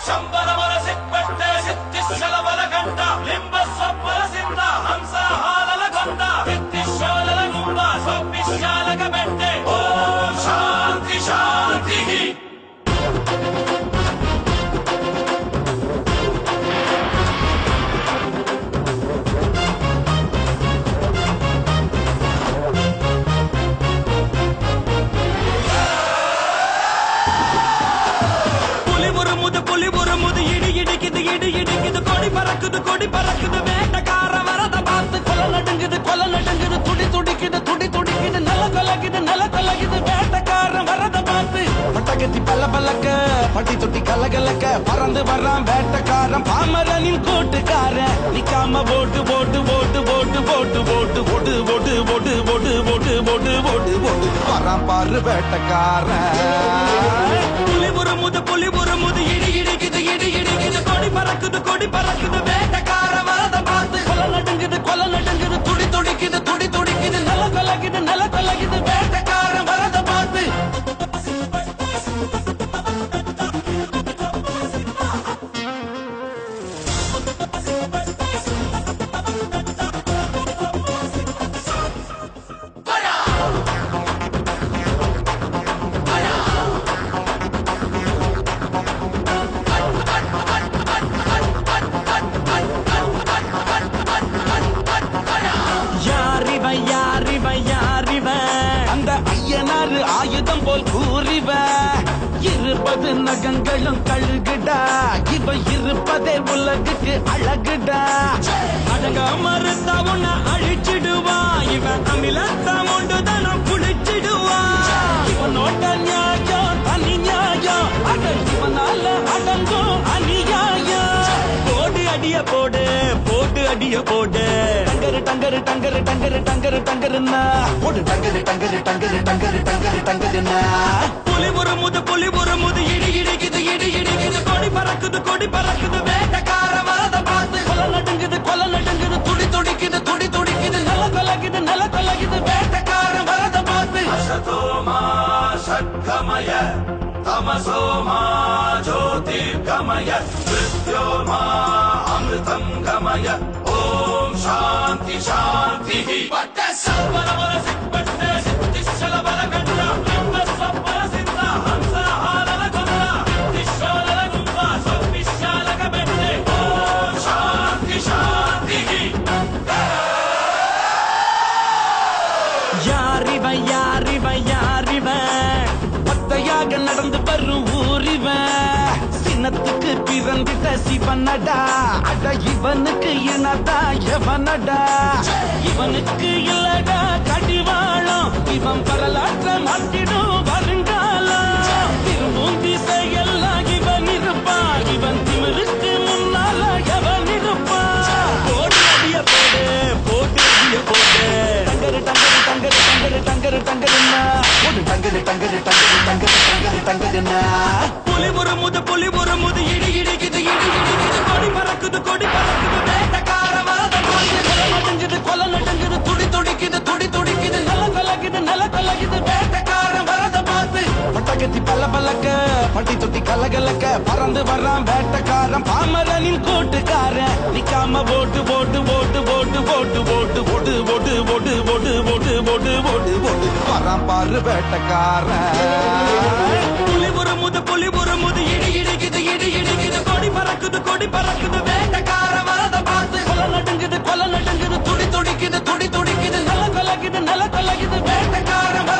ಶಂಬರವರ ಸಿಪ್ಪಟ್ಟೆ ಸಿತ್ತಿಶಲ ಬಲಗಂಟ ಲಿಂಬ ಸ್ವಪ್ಪಲ ಸಿಂಧ ಹಂಸ ಹಾಲಲ ಗೊಂದ ಬಿತ್ತಿಶೋಲಲ ಗುಂಬ ಸ್ವಪ್ಪಿಶಾಲಕ ಬೆಟ್ಟೆ ಓಂ ಶಾಂತಿ ಶಾಂತಿ புலி உருமுது இடி இடிக்குது இடி இடிக்குது கொடி பறக்குது வேட்டக்கார வரத பார்த்து கொலை நடுங்குது துடி துடிக்குது நல்ல கொலகுது வேட்டக்காரன் வரத பார்த்து பட்டகத்தி பல்லக்க பட்டி தொட்டி கலகலக்க பறந்து வர்றான் வேட்டக்காரன் பாமரனின் கூட்டுக்காரன் நிக்காம ஓட்டு வரான் பாரு வேட்டக்காரன் புலி உருமுது இடி இடிக்குது கொடி பறக்குது வேட்டக்கார வரத பார்த்து கொலை நடுங்குது துடி துடிக்குது நல்ல கொலகுது வேட்டக்காரன் வரத பார்த்து அந்த ஐயனாறு ஆயுதம் போல் கூறிவ இருப்பது நகங்களும் கழுகுடா இவ இருப்பதே உலகுக்கு அழகுடா அடங்க மறுத்தா உன்னை அழிச்சிடுவா இவன் அமிலத்தான் ஒன்றுதான் குளிச்சிடுவா இவன் நோட்ட நியாயம் தனி நியாயம் அட இவனால அடங்கும் அநியாயம் போடு அடிய போடு டங்கருன்னா போடு டங்கருன்னா புலி உருமுது இடி இடிக்குது கொடி பறக்குது வேட்டக்கார வரத பார்த்து கொலை நடுங்குது துடி துடிக்குது நல்ல கொலகுது வேட்டக்கார வரத பார்த்து அசதோமா ஷட்கமய தமசோமா ஜோதிர்கமய மிருத்யோர்மா அமிர்தம் கமய ஓம் சாந்தி சாந்தி பட்ட சர்வரவர சிப்பட்ட சித்திஷல பலகண்ட லிம்ப ஸ்வப்பல சிந்த ஹம்ச ஹாலல கொந்த வித்திஷோலல கும்ப ஸ்வப்பிஷாலக பெಟ್ಟೆ ஓம் சாந்தி சாந்தி யாரிவன் பத்தையாக நடந்து வரும் ஊரிவன் சின்னத்துக்கு பிறந்திட்ட சிவனடா அட இவனுக்கு இனதா எவனடா இவனுக்கு இல்லடா கடிவாளம் இவன் வரலாற்ற மாட்டிடும் வருங்காலம் திரும்பும் திசையெல்லாம் இவன் இருப்பான் இவன் திமிருக்கு முன்னால எவன் இருப்பான் போடு அடிய போடு டங்கருன்னா புலி உருமுது இடி இடிக்குது கொடி பறக்குது வேட்டக்கார வரத பார்த்து கொலை நடுங்குது துடி துடிக்குது நல்ல கொலகுது வேட்டக்கார வரத பார்த்து பட்டகத்தி பல்லக்க பட்டி தொட்டி கலகலக்க பறந்து வர்றான் வேட்டக்காரன் பாமரனின் கூட்டுக்காரன் நிக்காம ஓட்டு வரான் பாரு வேட்டக்காரன் புலி உருமுது இடி இடிக்குது கொடி பறக்குது வேட்டக்கார வரத பார்த்து கொலை நடுங்குது துடி துடிக்குது நல்ல கொலகுது வேட்டக்காரன்